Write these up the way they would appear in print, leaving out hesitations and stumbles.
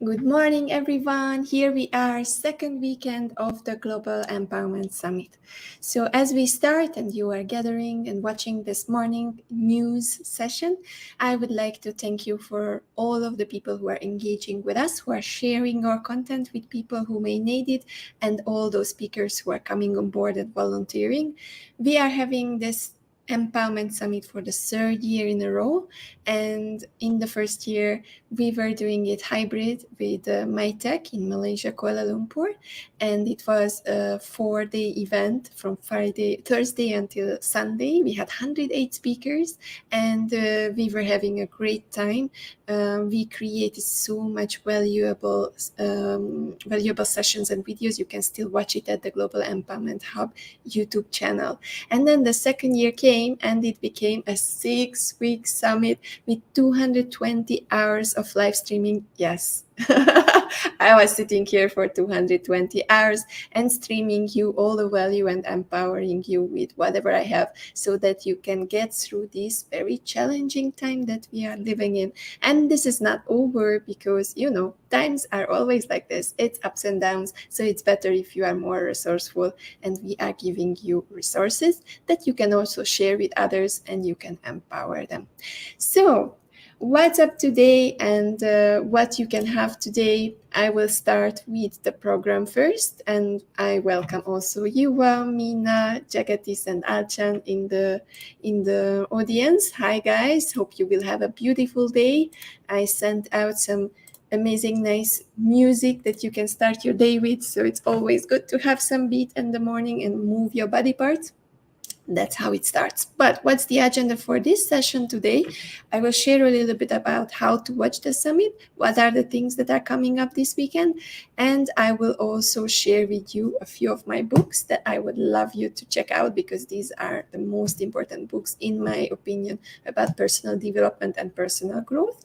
Good morning, everyone. Here we are, second weekend of the Global Empowerment Summit. So as we start and you are gathering and watching this morning news session, I would like to thank you for all of the people who are engaging with us, who are sharing our content with people who may need it, and all those speakers who are coming on board and volunteering. We are having this Empowerment Summit for the third year in a row. And in the first year, we were doing it hybrid with MyTech in Malaysia, Kuala Lumpur. And it was a 4-day event from Thursday until Sunday. We had 108 speakers and we were having a great time. We created so much valuable sessions and videos. You can still watch it at the Global Empowerment Hub YouTube channel. And then the second year came and it became a 6-week summit with 220 hours of live streaming. Yes. I was sitting here for 220 hours and streaming you all the value and empowering you with whatever I have so that you can get through this very challenging time that we are living in. And this is not over because, times are always like this. It's ups and downs. So it's better if you are more resourceful, and we are giving you resources that you can also share with others and you can empower them. So what's up today and what you can have today? I will start with the program first, and I welcome also Yuva, Mina, Jagatis, and Alchan in the audience. Hi guys, hope you will have a beautiful day. I sent out some amazing nice music that you can start your day with, so it's always good to have some beat in the morning and move your body parts. That's how it starts. But what's the agenda for this session today? I will share a little bit about how to watch the summit, what are the things that are coming up this weekend, and I will also share with you a few of my books that I would love you to check out, because these are the most important books, in my opinion, about personal development and personal growth.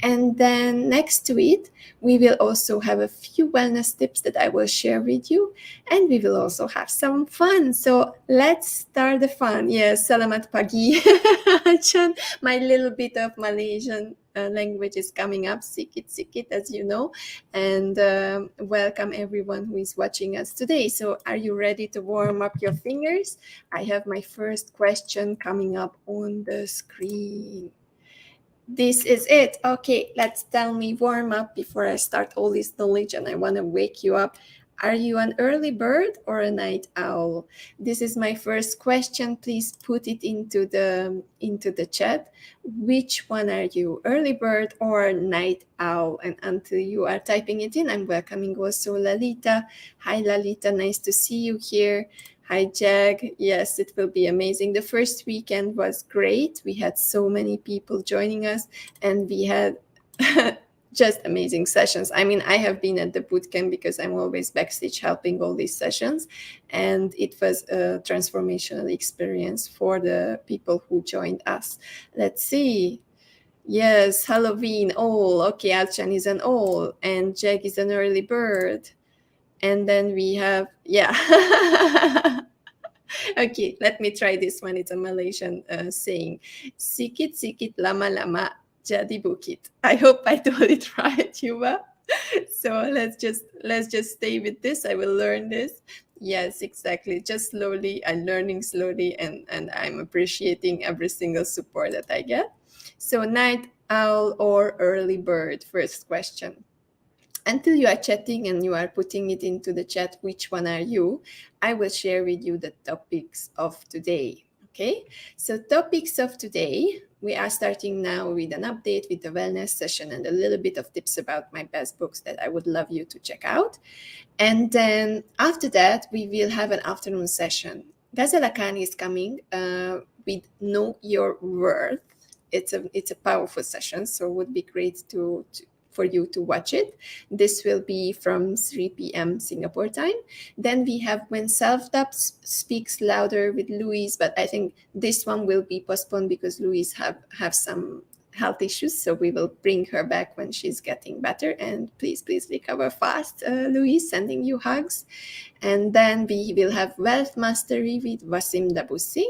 And then next to it, we will also have a few wellness tips that I will share with you. And we will also have some fun. So let's start the fun. Yes, selamat pagi. Chan, my little bit of Malaysian language is coming up. Sikit, as you know. And welcome everyone who is watching us today. So are you ready to warm up your fingers? I have my first question coming up on the screen. This is it. Okay, let's tell me warm up before I start all this knowledge, and I want to wake you up. Are you an early bird or a night owl? This is my first question. Please put it into the chat. Which one are you, early bird or night owl? And until you are typing it in, I'm welcoming also Lalita. Hi Lalita, nice to see you here. Hi, Jag. Yes, it will be amazing. The first weekend was great. We had so many people joining us, and we had just amazing sessions. I mean, I have been at the bootcamp because I'm always backstage helping all these sessions, and it was a transformational experience for the people who joined us. Let's see. Yes, Halloween, owl. Okay, Alchan is an owl, and Jag is an early bird. And then we have, yeah. Okay, let me try this one. It's a Malaysian saying. Sikit lama-lama jadi bukit. I hope I told it right, Yuva. So let's just stay with this. I will learn this. Yes, exactly. Just slowly. I'm learning slowly, and I'm appreciating every single support that I get. So night owl or early bird? First question. Until you are chatting and you are putting it into the chat, which one are you? I will share with you the topics of today. Okay, so topics of today, we are starting now with an update with the wellness session and a little bit of tips about my best books that I would love you to check out. And then after that, we will have an afternoon session. Gazela Khan is coming with Know Your Worth. It's a powerful session, so it would be great for you to watch it. This will be from 3 p.m. Singapore time. Then we have When Self-Doubt Speaks Louder with Louise, but I think this one will be postponed because Louise have some health issues, so we will bring her back when she's getting better. And please recover fast, Louise, sending you hugs. And then we will have Wealth Mastery with Wasim Daboussi,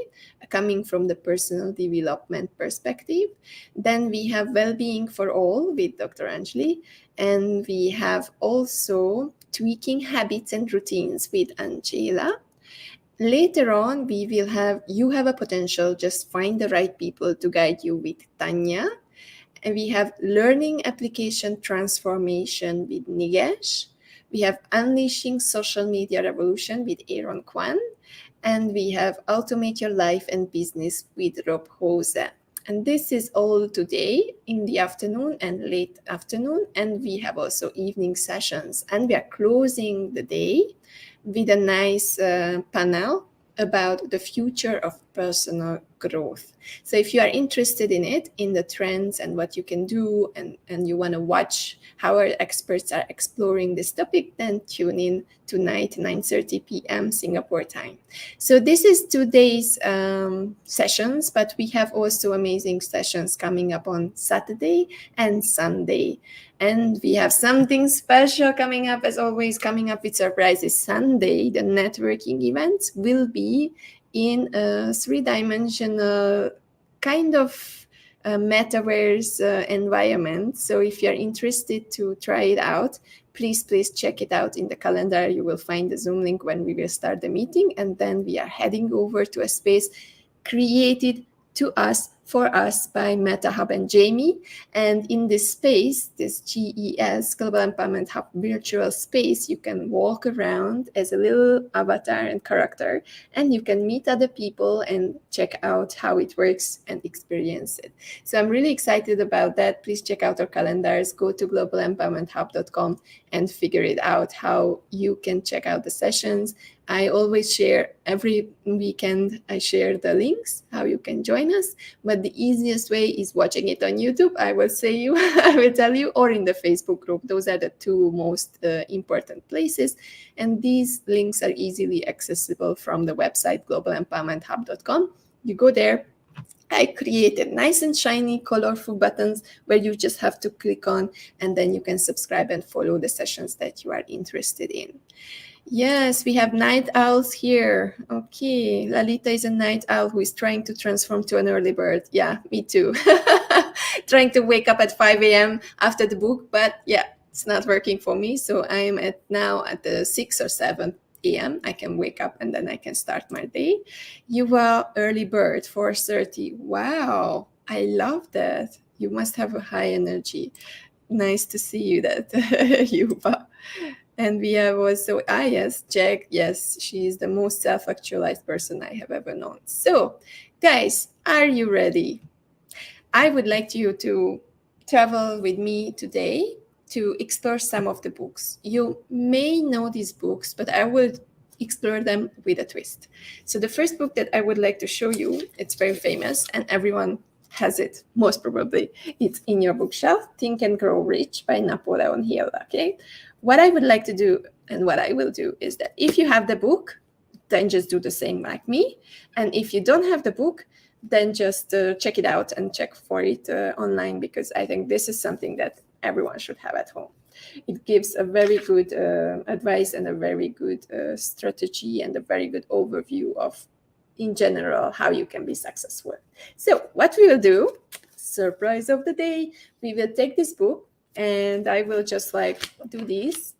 coming from the personal development perspective. Then we have Wellbeing for All with Dr. Anjali. And we have also Tweaking Habits and Routines with Angela. Later on, we will have You Have a Potential, Just Find the Right People to Guide You with Tanya. And we have Learning Application Transformation with Nigesh. We have Unleashing Social Media Revolution with Aaron Kwan. And we have Automate Your Life and Business with Rob Hose. And this is all today in the afternoon and late afternoon. And we have also evening sessions. And we are closing the day with a nice panel about the future of personal growth. So if you are interested in it, in the trends and what you can do, and you want to watch how our experts are exploring this topic, then tune in tonight, 9:30 p.m. Singapore time. So this is today's sessions, but we have also amazing sessions coming up on Saturday and Sunday. And we have something special coming up, as always, coming up with surprises. Sunday, the networking events will be in a three-dimensional kind of metaverse environment. So if you're interested to try it out, please check it out in the calendar. You will find the Zoom link when we will start the meeting. And then we are heading over to a space created to us, for us, by Meta Hub and Jamie. And in this space, this GES, Global Empowerment Hub virtual space, you can walk around as a little avatar and character, and you can meet other people and check out how it works and experience it. So I'm really excited about that. Please check out our calendars. Go to globalempowermenthub.com and figure it out how you can check out the sessions. I always share every weekend, I share the links, how you can join us. But the easiest way is watching it on YouTube, I will tell you, or in the Facebook group. Those are the two most important places. And these links are easily accessible from the website, globalempowermenthub.com. You go there. I created nice and shiny, colorful buttons where you just have to click on, and then you can subscribe and follow the sessions that you are interested in. Yes, we have night owls here. Okay, Lalita is a night owl who is trying to transform to an early bird. Yeah, me too. Trying to wake up at 5 a.m. after the book, but yeah, it's not working for me. So I am now at the 6 or 7 a.m. I can wake up and then I can start my day. You are early bird, 4:30. Wow, I love that. You must have a high energy. Nice to see you, that Yuva. And we have also, yes, Jack. Yes, she is the most self-actualized person I have ever known. So, guys, are you ready? I would like you to travel with me today to explore some of the books. You may know these books, but I will explore them with a twist. So the first book that I would like to show you, it's very famous and everyone has it, most probably. It's in your bookshelf, Think and Grow Rich by Napoleon Hill, okay? What I would like to do, and what I will do, is that if you have the book, then just do the same like me. And if you don't have the book, then just check it out and check for it online, because I think this is something that everyone should have at home. It gives a very good advice and a very good strategy and a very good overview of, in general, how you can be successful. So what we will do, surprise of the day, we will take this book and I will just do this,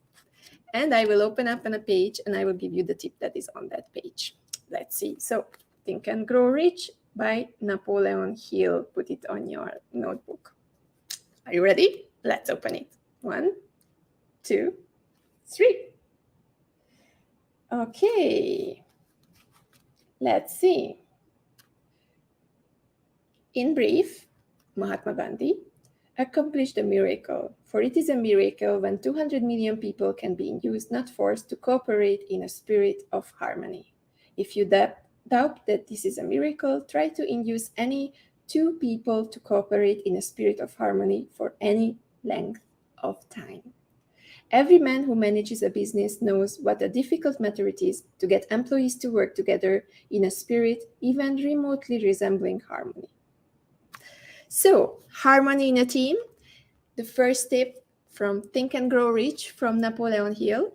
and I will open up on a page and I will give you the tip that is on that page. Let's see. So Think and Grow Rich by Napoleon Hill. Put it on your notebook. Are you ready? Let's open it. 1, 2, 3. Okay. Let's see. In brief, Mahatma Gandhi accomplished a miracle, for it is a miracle when 200 million people can be induced, not forced, to cooperate in a spirit of harmony. If you doubt that this is a miracle, try to induce any 2 people to cooperate in a spirit of harmony for any length of time. Every man who manages a business knows what a difficult matter it is to get employees to work together in a spirit even remotely resembling harmony. So, harmony in a team. The first tip from Think and Grow Rich from Napoleon Hill.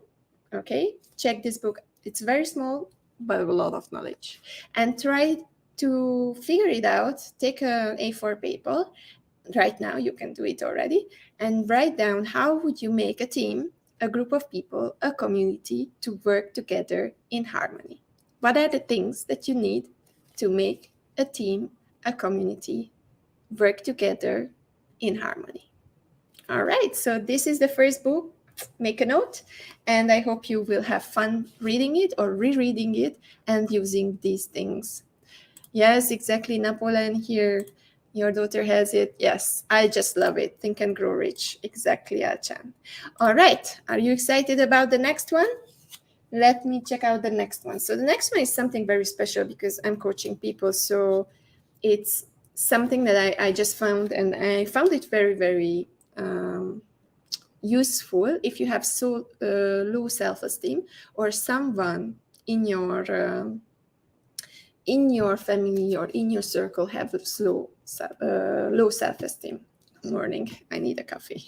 Okay, check this book. It's very small, but a lot of knowledge. And try to figure it out. Take an A4 paper. Right now, you can do it already. And write down how would you make a team, a group of people, a community to work together in harmony. What are the things that you need to make a team, a community, work together in harmony? All right, so this is the first book. Make a note, and I hope you will have fun reading it or rereading it and using these things. Yes, exactly, Napoleon here. Your daughter has it. Yes, I just love it. Think and Grow Rich. Exactly, Achan. All right, are you excited about the next one? Let me check out the next one. So the next one is something very special because I'm coaching people. So it's something that I just found, and I found it very, very useful if you have so low self-esteem, or someone in your family or in your circle have low self-esteem. Morning, I need a coffee.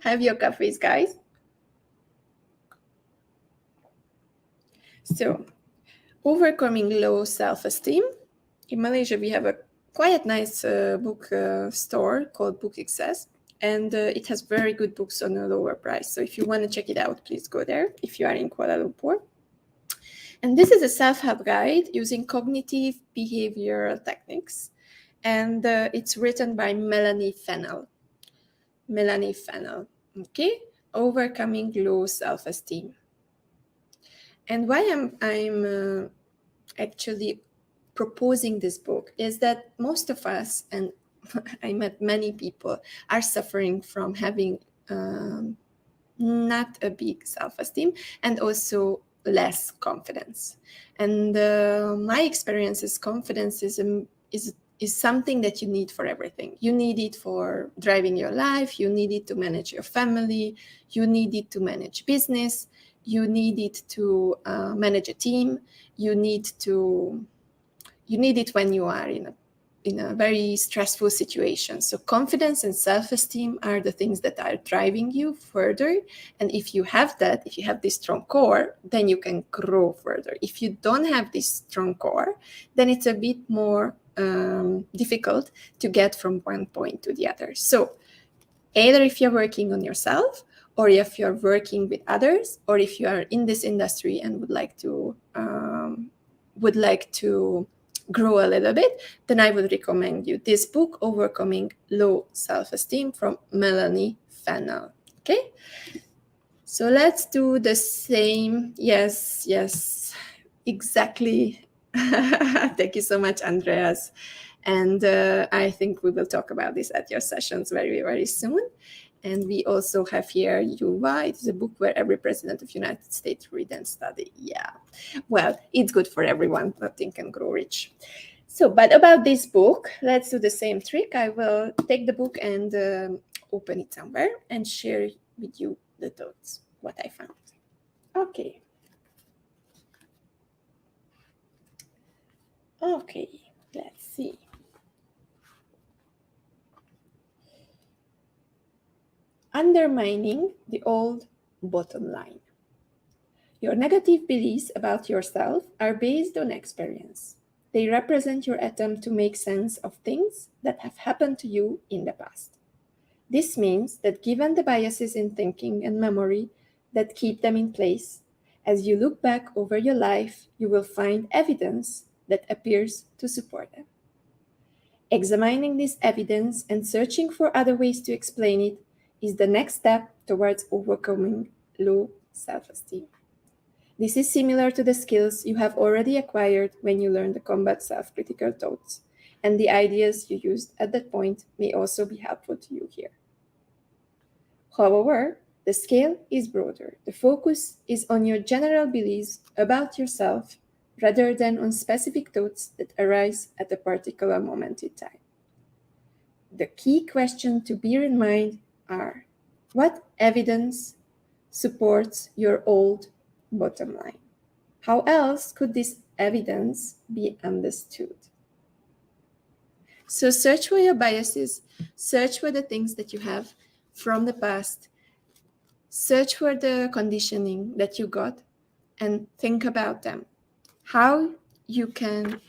Have your coffees, guys. So, overcoming low self-esteem. In Malaysia, we have a quite nice book store called BOOKMARKS, and it has very good books on a lower price. So if you want to check it out, please go there if you are in Kuala Lumpur. And this is a self-help guide using cognitive behavioral techniques, and it's written by Melanie Fennell. Okay, overcoming low self-esteem. And why I'm actually proposing this book is that most of us, and I met many people, are suffering from having not a big self-esteem and also less confidence. And my experience is confidence is something that you need for everything. You need it for driving your life, you need it to manage your family, you need it to manage business, you need it to manage a team, you need it when you are in a very stressful situation. So confidence and self-esteem are the things that are driving you further. And if you have that, if you have this strong core, then you can grow further. If you don't have this strong core, then it's a bit more difficult to get from one point to the other. So either if you're working on yourself, or if you're working with others, or if you are in this industry and would like to grow a little bit, then I would recommend you this book, Overcoming Low Self-Esteem, from Melanie Fennell. Okay, so let's do the same. Yes, exactly. Thank you so much, Andreas. And I think we will talk about this at your sessions very, very soon. And we also have here Yuva. It is a book where every president of the United States read and study. Yeah, well, it's good for everyone, but Think and Grow Rich. So, but about this book, let's do the same trick. I will take the book and open it somewhere and share with you the thoughts, what I found. Okay. Okay, let's see. Undermining the old bottom line. Your negative beliefs about yourself are based on experience. They represent your attempt to make sense of things that have happened to you in the past. This means that given the biases in thinking and memory that keep them in place, as you look back over your life, you will find evidence that appears to support them. Examining this evidence and searching for other ways to explain it is the next step towards overcoming low self-esteem. This is similar to the skills you have already acquired when you learned to combat self-critical thoughts, and the ideas you used at that point may also be helpful to you here. However, the scale is broader. The focus is on your general beliefs about yourself rather than on specific thoughts that arise at a particular moment in time. The key questions to bear in mind are: what evidence supports your old bottom line? How else could this evidence be understood? So search for your biases, search for the things that you have from the past, search for the conditioning that you got, and think about them. How you can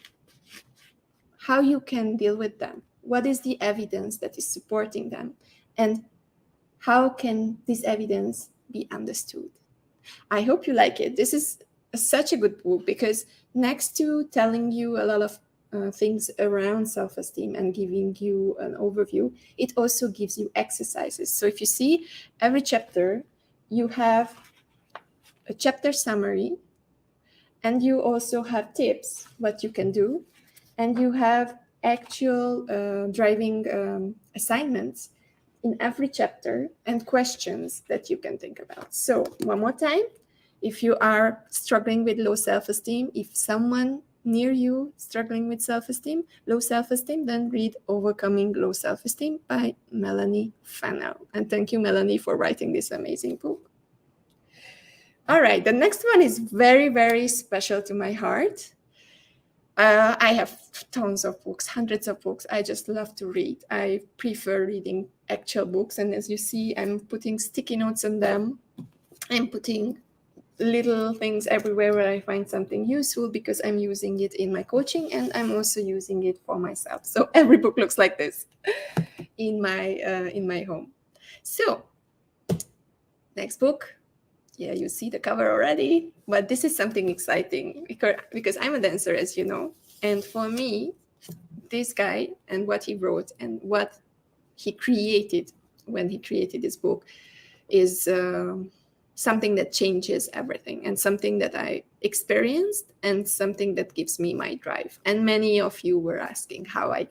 deal with them. What is the evidence that is supporting them? And how can this evidence be understood? I hope you like it. This is such a good book because next to telling you a lot of things around self-esteem and giving you an overview, it also gives you exercises. So if you see every chapter, you have a chapter summary, and you also have tips, what you can do, and you have actual driving assignments in every chapter and questions that you can think about. So one more time, if you are struggling with low self-esteem, if someone near you struggling with low self-esteem, then read Overcoming Low Self-Esteem by Melanie Fennell. And thank you, Melanie, for writing this amazing book. All right, the next one is very, very special to my heart. I have tons of books, hundreds of books. I just love to read. I prefer reading actual books. And as you see, I'm putting sticky notes on them. I'm putting little things everywhere where I find something useful because I'm using it in my coaching and I'm also using it for myself. So every book looks like this in my home. So next book. Yeah, you see the cover already, but this is something exciting because I'm a dancer, as you know. And for me, this guy and what he wrote and what he created when he created this book is something that changes everything and something that I experienced and something that gives me my drive. And many of you were asking how I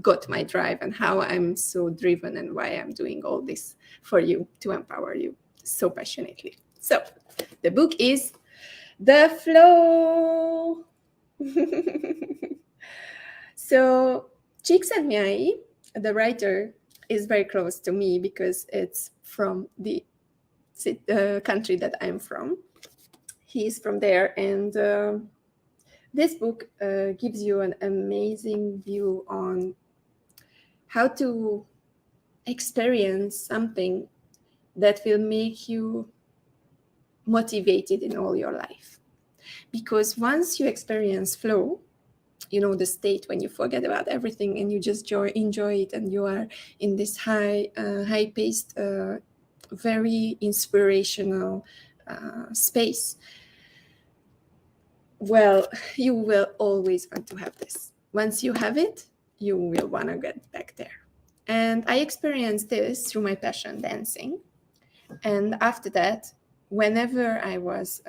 got my drive and how I'm so driven and why I'm doing all this for you to empower you so passionately. So the book is The Flow. So Csikszentmihalyi, the writer, is very close to me because it's from the country that I'm from. He's from there, and this book gives you an amazing view on how to experience something that will make you motivated in all your life. Because once you experience flow, you know, the state when you forget about everything and you just enjoy it, and you are in this high-paced, very inspirational space. Well, you will always want to have this. Once you have it, you will want to get back there. And I experienced this through my passion, dancing. And after that, whenever I was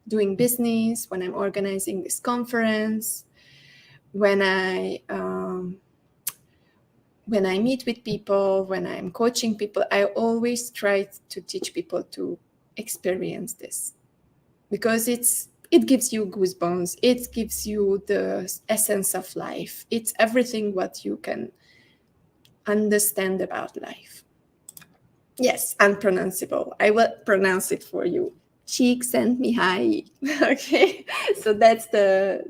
doing business, when I'm organizing this conference, when I meet with people, when I'm coaching people, I always try to teach people to experience this, because it gives you goosebumps. It gives you the essence of life. It's everything what you can understand about life. Yes, unpronounceable. I will pronounce it for you. Csikszentmihalyi. Okay, so that's the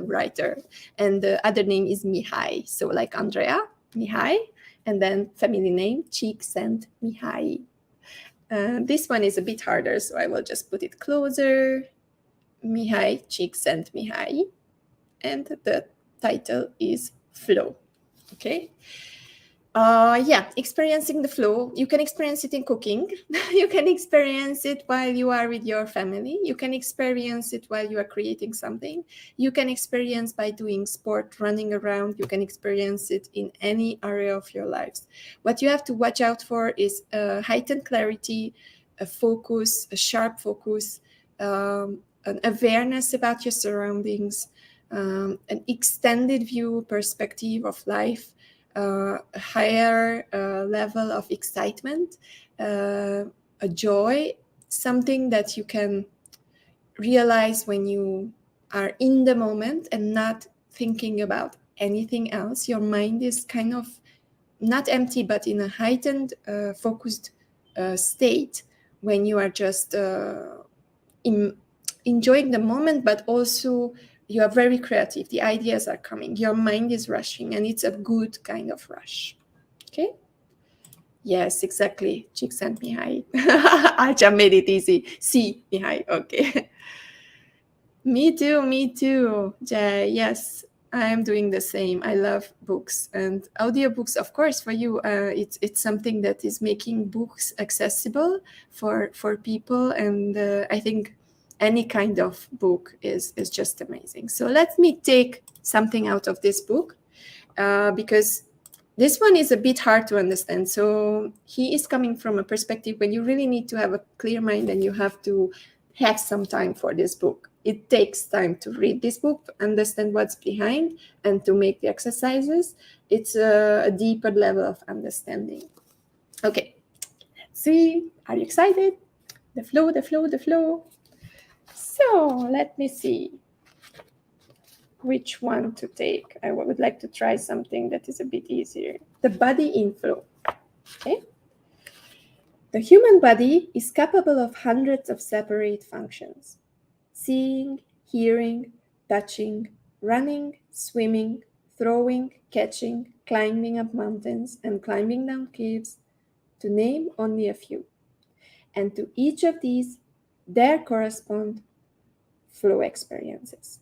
writer, and the other name is Mihai. So like Andrea, Mihai, and then family name Csikszentmihalyi. This one is a bit harder, so I will just put it closer. Mihai Csikszentmihalyi, and the title is Flow. Okay. Experiencing the flow. You can experience it in cooking. You can experience it while you are with your family. You can experience it while you are creating something. You can experience by doing sport, running around. You can experience it in any area of your lives. What you have to watch out for is heightened clarity, a focus, a sharp focus, an awareness about your surroundings, an extended view perspective of life, a higher level of excitement, a joy, something that you can realize when you are in the moment and not thinking about anything else. Your mind is kind of not empty, but in a heightened, focused state when you are just enjoying the moment, but also You are very creative. The ideas are coming. Your mind is rushing, and it's a good kind of rush. Okay? Yes, exactly. Chicks and Mihai. Acha made it easy. See, Mihai. Okay. Me too. Jay, yes, I am doing the same. I love books and audiobooks, of course, for you. It's something that is making books accessible for people, and I think any kind of book is just amazing. So let me take something out of this book, because this one is a bit hard to understand. So he is coming from a perspective when you really need to have a clear mind, and you have to have some time for this book. It takes time to read this book, to understand what's behind, and to make the exercises. It's a deeper level of understanding. Okay, let's see. Are you excited? The flow. So let me see which one to take. I would like to try something that is a bit easier. The body in flow. Okay. The human body is capable of hundreds of separate functions: seeing, hearing, touching, running, swimming, throwing, catching, climbing up mountains, and climbing down caves, to name only a few. And to each of these, there correspond flow experiences.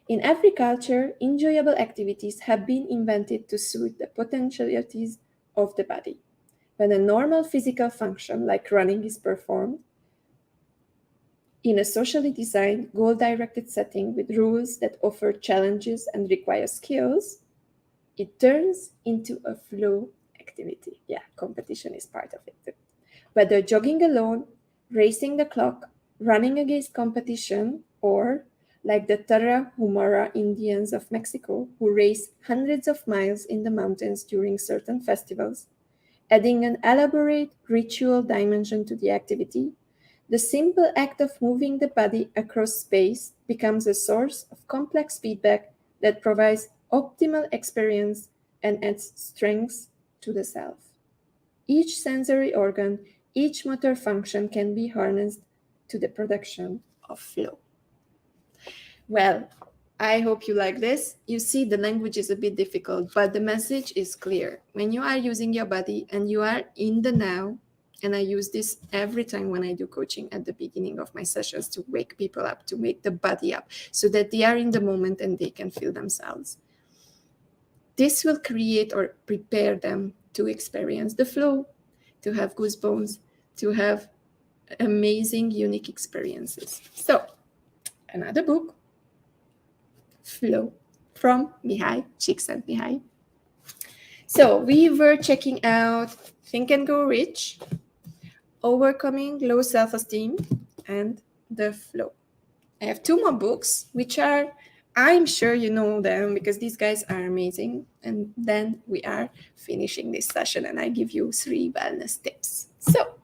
In every culture, enjoyable activities have been invented to suit the potentialities of the body. When a normal physical function like running is performed in a socially designed, goal-directed setting with rules that offer challenges and require skills, it turns into a flow activity. Yeah, competition is part of it too. Whether jogging alone, racing the clock, running against competition, or like the Tarahumara Indians of Mexico, who race hundreds of miles in the mountains during certain festivals, adding an elaborate ritual dimension to the activity, the simple act of moving the body across space becomes a source of complex feedback that provides optimal experience and adds strength to the self. Each sensory organ, each motor function can be harnessed to the production of flow. Well, I hope you like this. You see, the language is a bit difficult, but the message is clear. When you are using your body and you are in the now, and I use this every time when I do coaching at the beginning of my sessions to wake people up, to wake the body up, so that they are in the moment and they can feel themselves. This will create or prepare them to experience the flow, to have goosebumps, to have amazing, unique experiences. So, another book, Flow, from Mihai, Csikszentmihalyi. So we were checking out Think and Go Rich, Overcoming Low Self-Esteem, and The Flow. I have two more books, which are, I'm sure you know them because these guys are amazing. And then we are finishing this session and I give you 3 wellness tips. So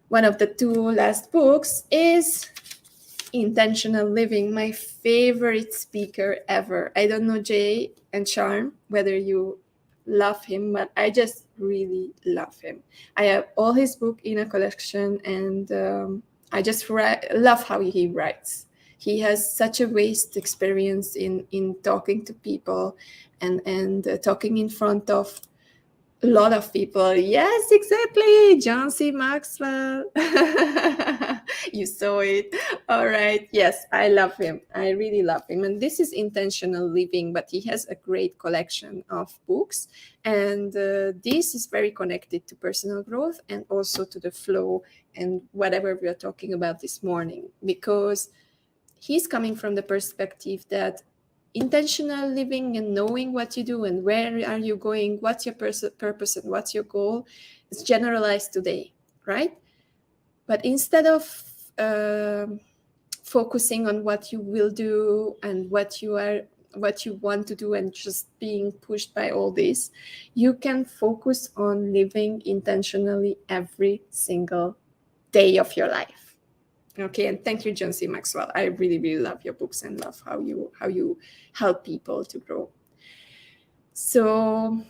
one of the 2 last books is Intentional Living, my favorite speaker ever. I don't know, Jay and Charm, whether you love him, but I just really love him. I have all his book in a collection, and I just love how he writes. He has such a vast experience in talking to people and talking in front of a lot of people. Yes, exactly. John C. Maxwell. You saw it. All right. Yes, I love him. I really love him. And this is Intentional Living, but he has a great collection of books. And this is very connected to personal growth and also to the flow and whatever we are talking about this morning, because he's coming from the perspective that intentional living and knowing what you do and where are you going, what's your purpose and what's your goal is generalized today, right? But instead of focusing on what you will do and what you want to do and just being pushed by all this, you can focus on living intentionally every single day of your life. Okay, and thank you, John C. Maxwell. I really, really love your books and love how you help people to grow. So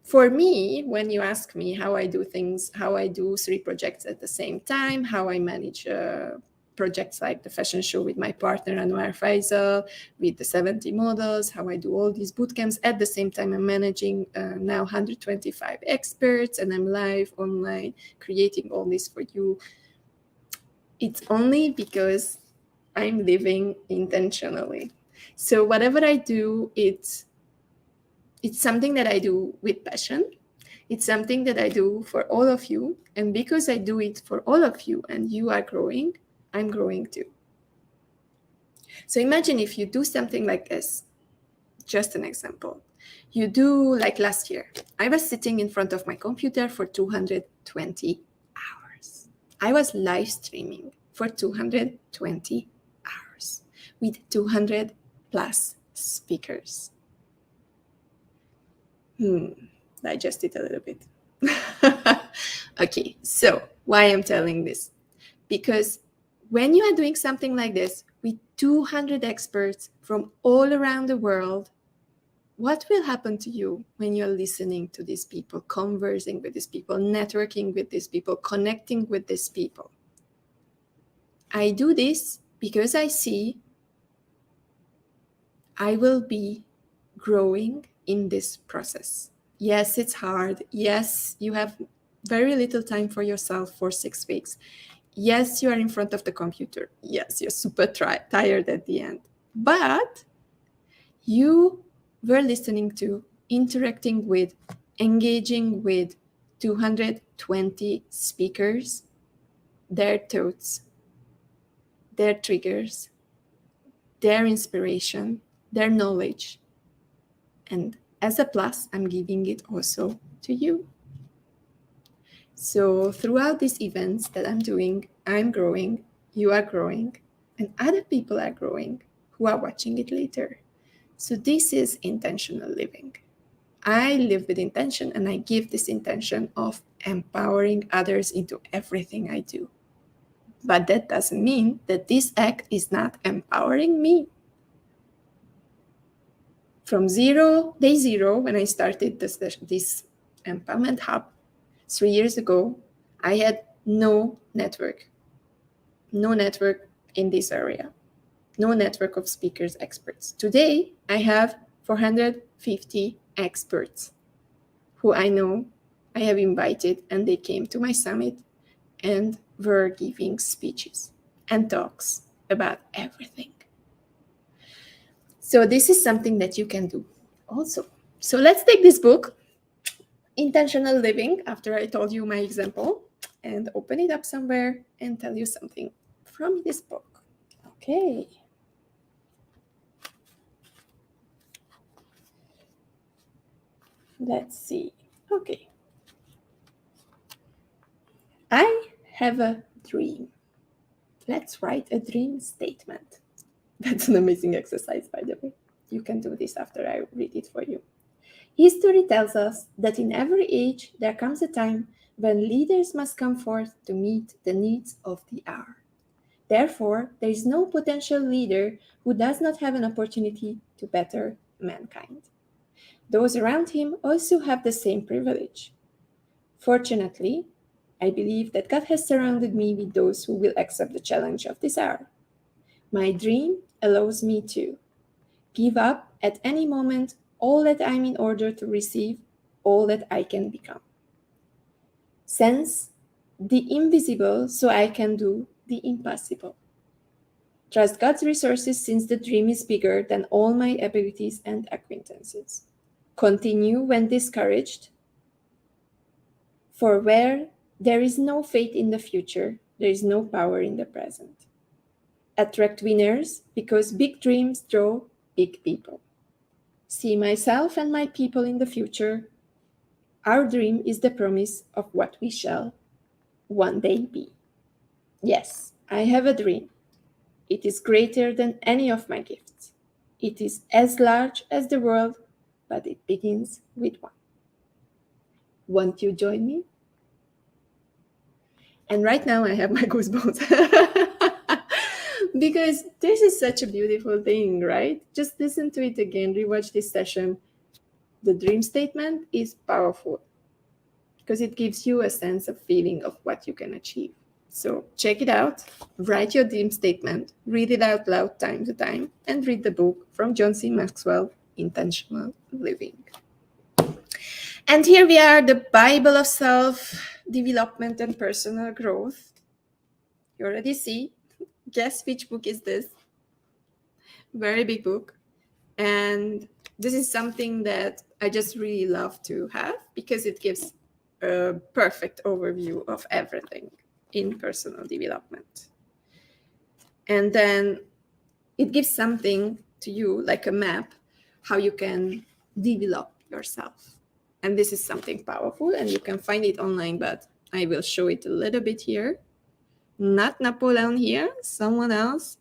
for me, when you ask me how I do things, how I do 3 projects at the same time, how I manage projects like the fashion show with my partner Anwar Faisal, with the 70 models, how I do all these bootcamps. At the same time, I'm managing now 125 experts, and I'm live online creating all this for you. It's only because I'm living intentionally. So whatever I do, it's something that I do with passion. It's something that I do for all of you. And because I do it for all of you and you are growing, I'm growing too. So imagine if you do something like this. Just an example. You do like last year. I was sitting in front of my computer for 220 hours. I was live streaming for 220 hours with 200 plus speakers. Digest it a little bit. Okay, so why I'm telling this? Because when you are doing something like this with 200 experts from all around the world, what will happen to you when you're listening to these people, conversing with these people, networking with these people, connecting with these people? I do this because I see I will be growing in this process. Yes, it's hard. Yes, you have very little time for yourself for 6 weeks. Yes, you are in front of the computer. Yes, you're super tired at the end. But you were listening to, interacting with, engaging with 220 speakers, their thoughts, their triggers, their inspiration, their knowledge. And as a plus, I'm giving it also to you. So throughout these events that I'm doing, I'm growing, you are growing, and other people are growing who are watching it later. So this is intentional living. I live with intention, and I give this intention of empowering others into everything I do. But that doesn't mean that this act is not empowering me. From day zero, when I started this empowerment hub 3 years ago, I had no network in this area, no network of speakers, experts. Today, I have 450 experts who I know I have invited, and they came to my summit and were giving speeches and talks about everything. So this is something that you can do also. So let's take this book, Intentional Living, after I told you my example, and open it up somewhere and tell you something from this book. Okay. Let's see. Okay. I have a dream. Let's write a dream statement. That's an amazing exercise, by the way. You can do this after I read it for you. History tells us that in every age there comes a time when leaders must come forth to meet the needs of the hour. Therefore, there is no potential leader who does not have an opportunity to better mankind. Those around him also have the same privilege. Fortunately, I believe that God has surrounded me with those who will accept the challenge of this hour. My dream allows me to give up at any moment all that I'm in order to receive all that I can become. Sense the invisible so I can do the impossible. Trust God's resources since the dream is bigger than all my abilities and acquaintances. Continue when discouraged, for where there is no faith in the future, there is no power in the present. Attract winners because big dreams draw big people. See myself and my people in the future. Our dream is the promise of what we shall one day be. Yes, I have a dream. It is greater than any of my gifts. It is as large as the world, but it begins with one. Won't you join me? And right now I have my goosebumps. Because this is such a beautiful thing, right? Just listen to it again, rewatch this session. The dream statement is powerful because it gives you a sense of feeling of what you can achieve. So check it out, write your dream statement, read it out loud time to time, and read the book from John C. Maxwell, Intentional Living. And here we are, the Bible of self-development and personal growth. You already see. Guess which book is this? Very big book. And this is something that I just really love to have because it gives a perfect overview of everything in personal development. And then it gives something to you, like a map, how you can develop yourself. And this is something powerful, and you can find it online, but I will show it a little bit here. Not Napoleon here, someone else.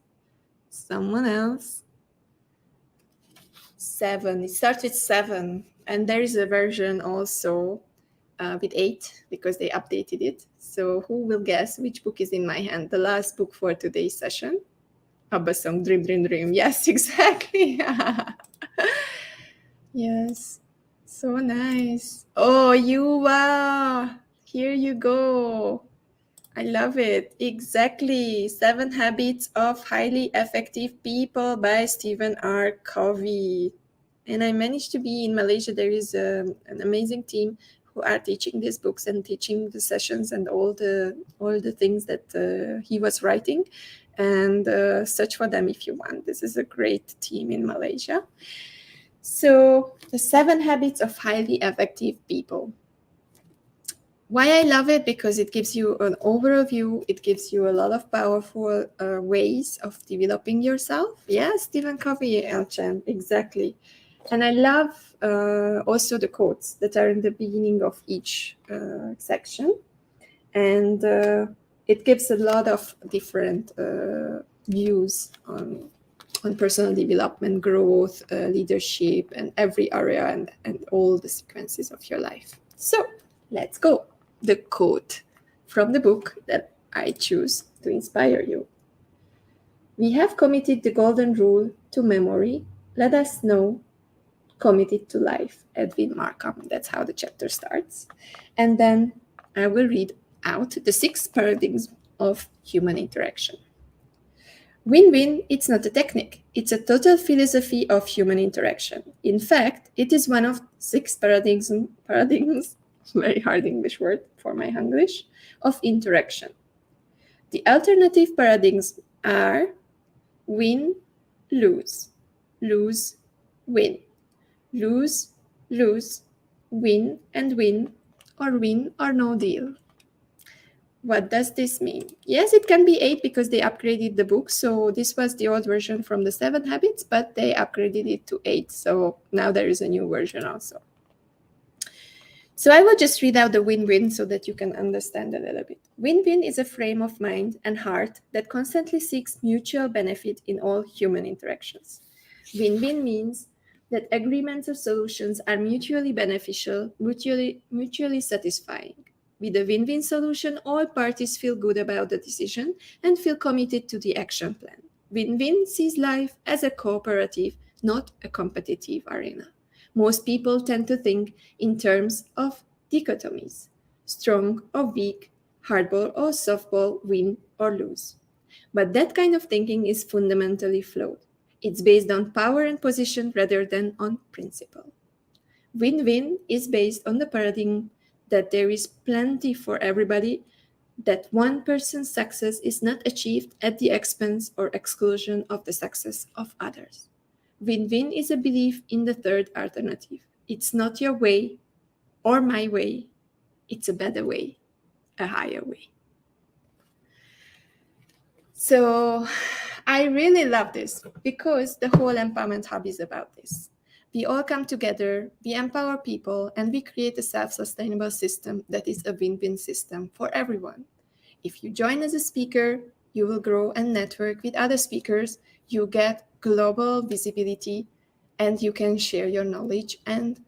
7. It starts with 7, and there is a version also with 8 because they updated it. So who will guess which book is in my hand? The last book for today's session. Abba song, Dream, Dream, Dream. Yes, exactly. Yes, so nice. Oh, Yuva, here you go. I love it. Exactly. 7 Habits of Highly Effective People by Stephen R. Covey. And I managed to be in Malaysia. There is an amazing team who are teaching these books and teaching the sessions and all the things that he was writing. And search for them if you want. This is a great team in Malaysia. So the 7 Habits of Highly Effective People. Why I love it? Because it gives you an overview. It gives you a lot of powerful ways of developing yourself. Yeah, Stephen Covey, Elchan, exactly. And I love also the quotes that are in the beginning of each section. And it gives a lot of different views on personal development, growth, leadership, and every area and all the sequences of your life. So let's go. The quote from the book that I choose to inspire you. We have committed the golden rule to memory. Let us know, committed to life. Edwin Markham. That's how the chapter starts. And then I will read out the 6 paradigms of human interaction. Win-win, it's not a technique. It's a total philosophy of human interaction. In fact, it is one of 6 paradigms, very hard English word for my English, of interaction. The alternative paradigms are win, lose, lose, win, lose, lose, win and win, or win or no deal. What does this mean? Yes, it can be 8 because they upgraded the book. So this was the old version from the 7 Habits, but they upgraded it to 8. So now there is a new version also. So I will just read out the win-win so that you can understand a little bit. Win-win is a frame of mind and heart that constantly seeks mutual benefit in all human interactions. Win-win means that agreements or solutions are mutually beneficial, mutually satisfying. With a win-win solution, all parties feel good about the decision and feel committed to the action plan. Win-win sees life as a cooperative, not a competitive arena. Most people tend to think in terms of dichotomies: strong or weak, hardball or softball, win or lose. But that kind of thinking is fundamentally flawed. It's based on power and position rather than on principle. Win-win is based on the paradigm that there is plenty for everybody, that one person's success is not achieved at the expense or exclusion of the success of others. Win-win is a belief in the third alternative. It's not your way or my way. It's a better way, a higher way. So I really love this because the whole Empowerment Hub is about this. We all come together, we empower people, and we create a self-sustainable system that is a win-win system for everyone. If you join as a speaker, you will grow and network with other speakers, you get global visibility, and you can share your knowledge and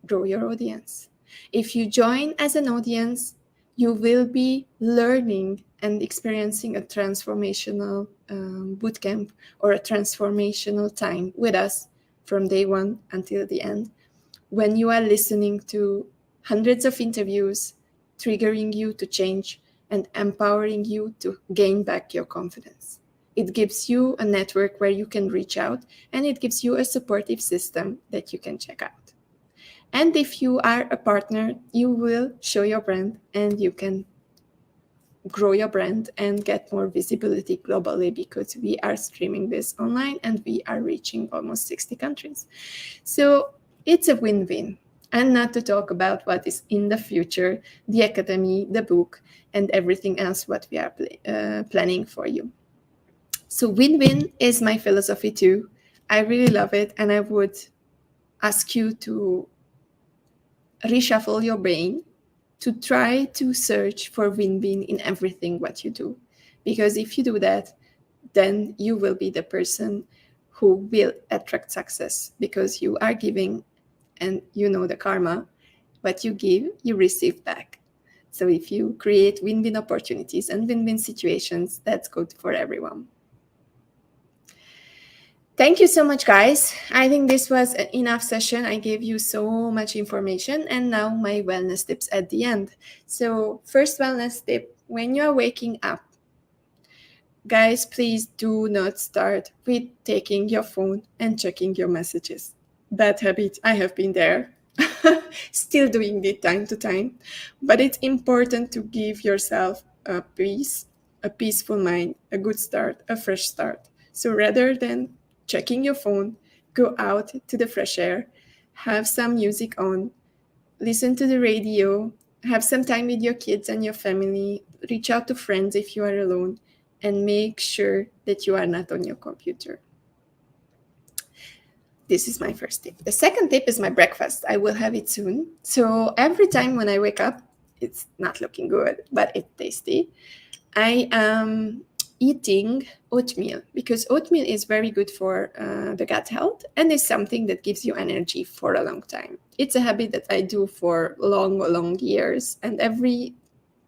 grow your audience. If you join as an audience, you will be learning and experiencing a transformational bootcamp or a transformational time with us from day one until the end, when you are listening to hundreds of interviews, triggering you to change and empowering you to gain back your confidence. It gives you a network where you can reach out, and it gives you a supportive system that you can check out. And if you are a partner, you will show your brand and you can grow your brand and get more visibility globally, because we are streaming this online and we are reaching almost 60 countries. So it's a win-win. And not to talk about what is in the future, the academy, the book, and everything else what we are planning for you. So win-win is my philosophy too. I really love it, and I would ask you to reshuffle your brain to try to search for win-win in everything what you do. Because if you do that, then you will be the person who will attract success, because you are giving, and you know the karma, what you give, you receive back. So if you create win-win opportunities and win-win situations, that's good for everyone. Thank you so much, guys. I think this was an enough session. I gave you so much information, and now my wellness tips at the end. So first wellness tip, when you're waking up, guys, please do not start with taking your phone and checking your messages. Bad habit, I have been there. Still doing it time to time. But it's important to give yourself a peace, a peaceful mind, a good start, a fresh start. So rather than checking your phone, go out to the fresh air, have some music on, listen to the radio, have some time with your kids and your family, reach out to friends if you are alone, and make sure that you are not on your computer. This is my first tip. The second tip is my breakfast. I will have it soon. So every time when I wake up, it's not looking good, but it's tasty. I am eating oatmeal, because oatmeal is very good for the gut health, and is something that gives you energy for a long time. It's a habit that I do for long years, and every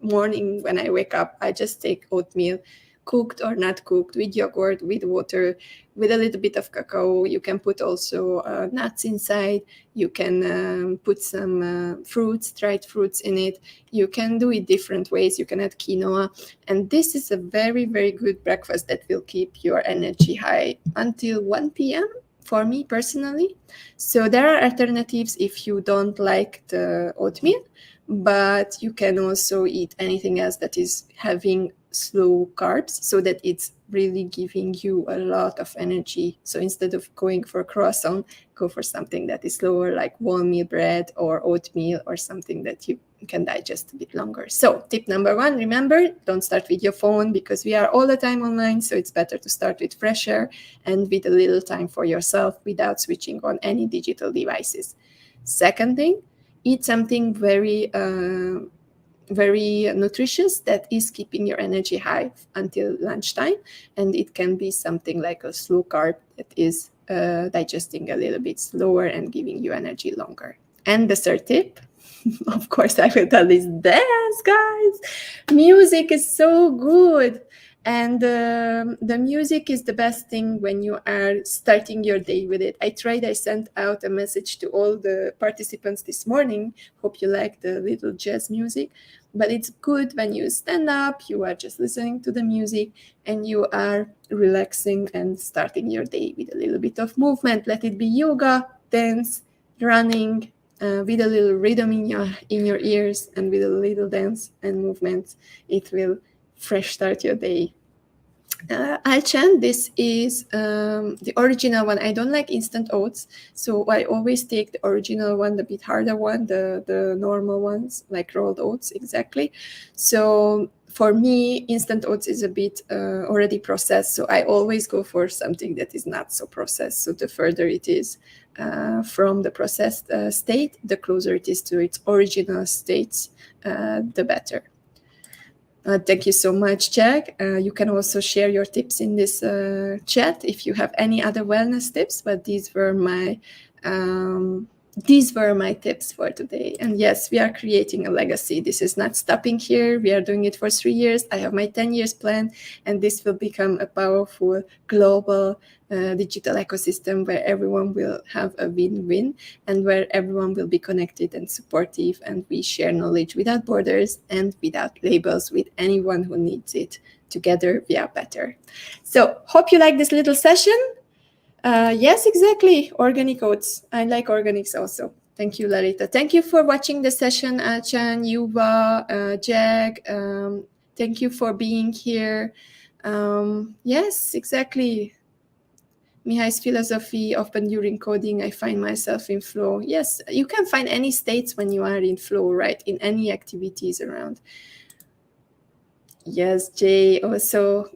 morning when I wake up, I just take oatmeal, cooked or not cooked, with yogurt, with water, with a little bit of cacao. You can put also nuts inside. You can put some fruits, dried fruits in it. You can do it different ways. You can add quinoa. And this is a very, very good breakfast that will keep your energy high until 1 p.m. for me personally. So there are alternatives if you don't like the oatmeal, but you can also eat anything else that is having slow carbs, so that it's really giving you a lot of energy. So instead of going for croissant, go for something that is slower, like wholemeal bread or oatmeal, or something that you can digest a bit longer. So tip number 1, remember, don't start with your phone, because we are all the time online. So it's better to start with fresh air and with a little time for yourself without switching on any digital devices. Second thing, eat something very nutritious that is keeping your energy high until lunchtime. And it can be something like a slow carb that is digesting a little bit slower and giving you energy longer. And the third tip, of course, I will tell this, dance, guys. Music is so good. And the music is the best thing when you are starting your day with it. I sent out a message to all the participants this morning. Hope you like the little jazz music. But it's good when you stand up, you are just listening to the music, and you are relaxing and starting your day with a little bit of movement. Let it be yoga, dance, running, with a little rhythm in your ears, and with a little dance and movement. It will fresh start your day. Alchan, this is the original one. I don't like instant oats, so I always take the original one, the bit harder one, the normal ones, like rolled oats, exactly. So for me, instant oats is a bit already processed, so I always go for something that is not so processed. So the further it is from the processed state, the closer it is to its original states, the better. Thank you so much, Jack. You can also share your tips in this chat if you have any other wellness tips, but these were my these were my tips for today. And yes, we are creating a legacy. This is not stopping here. We are doing it for 3 years. I have my 10 years plan, and this will become a powerful global digital ecosystem where everyone will have a win-win, and where everyone will be connected and supportive, and we share knowledge without borders and without labels with anyone who needs it. Together we are better. So hope you like this little session. Yes, exactly. Organic oats. I like organics also. Thank you, Larita. Thank you for watching the session, Achan, Yuba, Jag. Thank you for being here. Yes, exactly. Mihai's philosophy of during coding, I find myself in flow. Yes, you can find any states when you are in flow, right? In any activities around. Yes, Jay also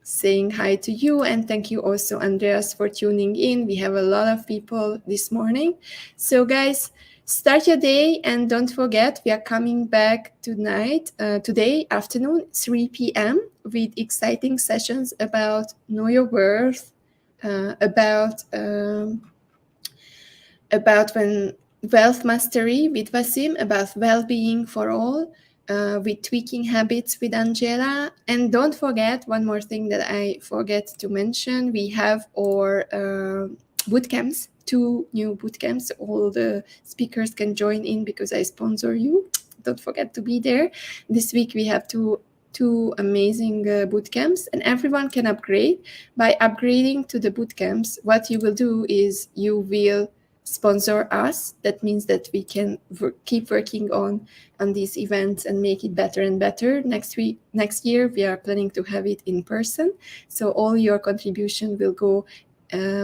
saying hi to you, and thank you also, Andreas, for tuning in. We have a lot of people this morning. So guys, start your day, and don't forget, we are coming back tonight, today afternoon, 3 p.m. with exciting sessions about know your worth, about when wealth mastery with Wasim, about well-being for all, with tweaking habits with Angela. And don't forget, one more thing that I forget to mention, we have our boot camps, 2 new boot camps. All the speakers can join in because I sponsor you. Don't forget to be there. This week we have two amazing boot camps, and everyone can upgrade. By upgrading to the boot camps, what you will do is you will sponsor us. That means that we can keep working on these events and make it better and better. Next year we are planning to have it in person, so all your contribution will go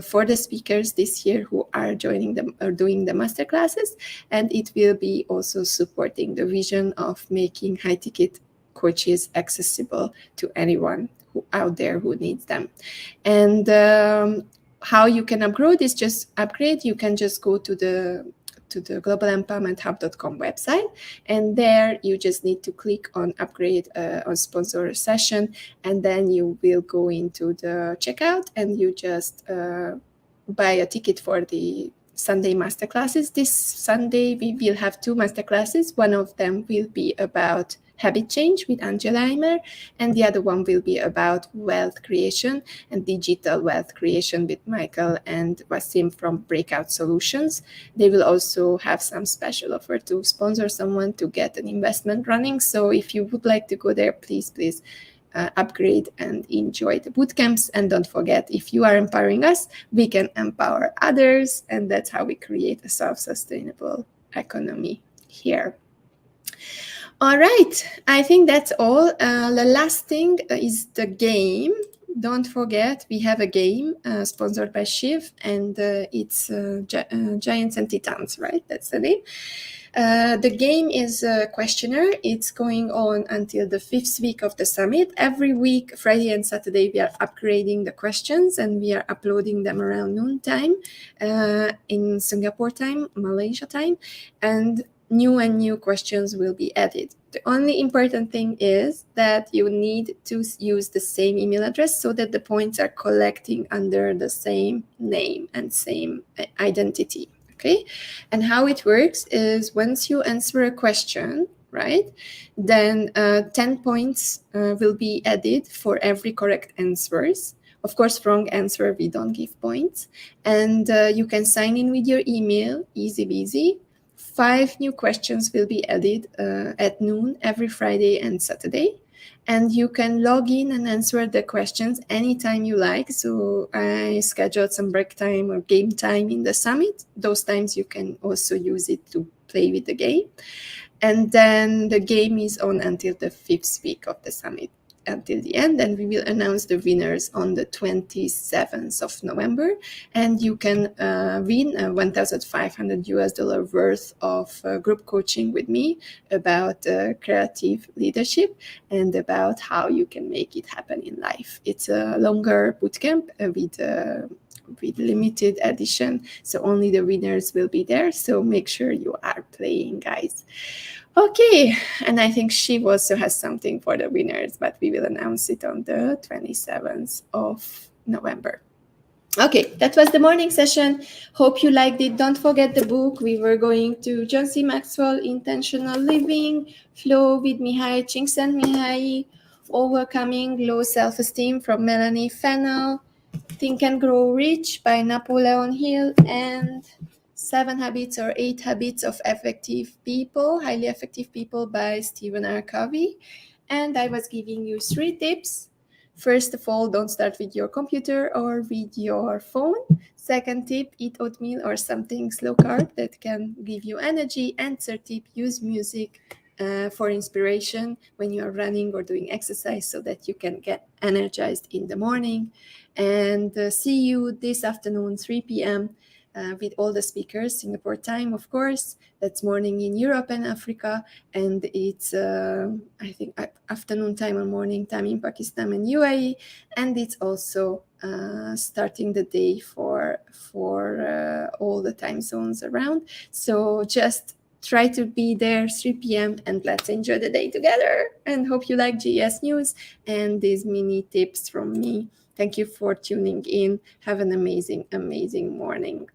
for the speakers this year who are joining them or doing the master classes, and it will be also supporting the vision of making high ticket coaches accessible to anyone who out there who needs them. And how you can upgrade is just upgrade. You can just go to the globalempowermenthub.com website, and there you just need to click on upgrade on sponsor a session, and then you will go into the checkout and you just buy a ticket for the Sunday masterclasses. This Sunday we will have 2 masterclasses. One of them will be about habit change with Angela Eimer, and the other one will be about wealth creation and digital wealth creation with Michael and Wasim from Breakout Solutions. They will also have some special offer to sponsor someone to get an investment running. So if you would like to go there, please upgrade and enjoy the bootcamps. And don't forget, if you are empowering us, we can empower others, and that's how we create a self-sustainable economy here. All right, I think that's all. The last thing is the game. Don't forget, we have a game sponsored by Shiv, and it's Giants and Titans, right? That's the name. The game is a questionnaire. It's going on until the 5th week of the summit. Every week, Friday and Saturday, we are upgrading the questions, and we are uploading them around noontime in Singapore time, Malaysia time, and new questions will be added. The only important thing is that you need to use the same email address so that the points are collecting under the same name and same identity. Okay, and how it works is once you answer a question, right, then 10 points will be added for every correct answers. Of course, wrong answer, we don't give points. And you can sign in with your email, easy peasy. 5 new questions will be added at noon every Friday and Saturday. And you can log in and answer the questions anytime you like. So I scheduled some break time or game time in the summit. Those times you can also use it to play with the game. And then the game is on until the 5th week of the summit, until the end, and we will announce the winners on the 27th of November, and you can win a $1,500 worth of group coaching with me about creative leadership and about how you can make it happen in life. It's a longer bootcamp with limited edition, so only the winners will be there, so make sure you are playing, guys. Okay, and I think she also has something for the winners, but we will announce it on the 27th of November. Okay, that was the morning session. Hope you liked it. Don't forget the book. We were going to John C. Maxwell, Intentional Living, Flow with Mihai Csikszentmihalyi, Overcoming Low Self-Esteem from Melanie Fennell, Think and Grow Rich by Napoleon Hill, and 7 Habits or 8 Habits of Effective People, Highly Effective People by Stephen R. Covey. And I was giving you 3 tips. First of all, don't start with your computer or with your phone. Second tip, eat oatmeal or something slow carb that can give you energy. And third tip, use music for inspiration when you are running or doing exercise so that you can get energized in the morning. And see you this afternoon, 3 p.m. With all the speakers, Singapore time, of course. That's morning in Europe and Africa, and it's I think afternoon time or morning time in Pakistan and UAE, and it's also starting the day for all the time zones around. So just try to be there 3 p.m. and let's enjoy the day together. And hope you like GS News and these mini tips from me. Thank you for tuning in. Have an amazing, amazing morning.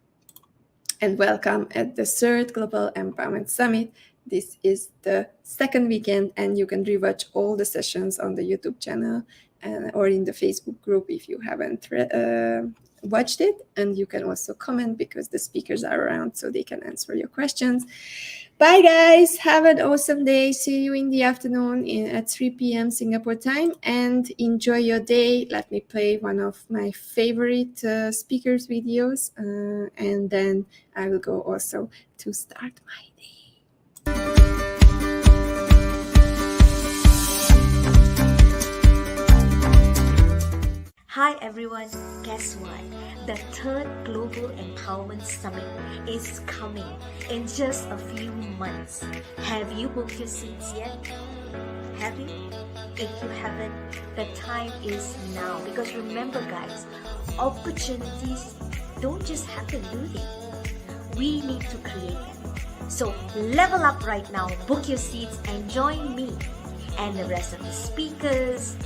And welcome at the 3rd Global Empowerment Summit. This is the 2nd weekend, and you can rewatch all the sessions on the YouTube channel or in the Facebook group if you haven't watched it. And you can also comment because the speakers are around so they can answer your questions. Bye, guys. Have an awesome day. See you in the afternoon at 3 p.m. Singapore time, and enjoy your day. Let me play one of my favorite speakers' videos, and then I will go also to start my day. Hi everyone, guess what? The 3rd Global Empowerment Summit is coming in just a few months. Have you booked your seats yet? Have you? If you haven't, the time is now. Because remember guys, opportunities don't just happen, do they? We need to create them. So level up right now, book your seats and join me and the rest of the speakers.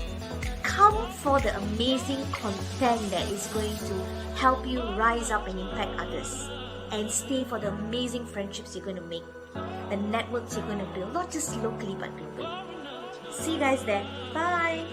Come for the amazing content that is going to help you rise up and impact others. And stay for the amazing friendships you're going to make. The networks you're going to build, not just locally but globally. See you guys there. Bye!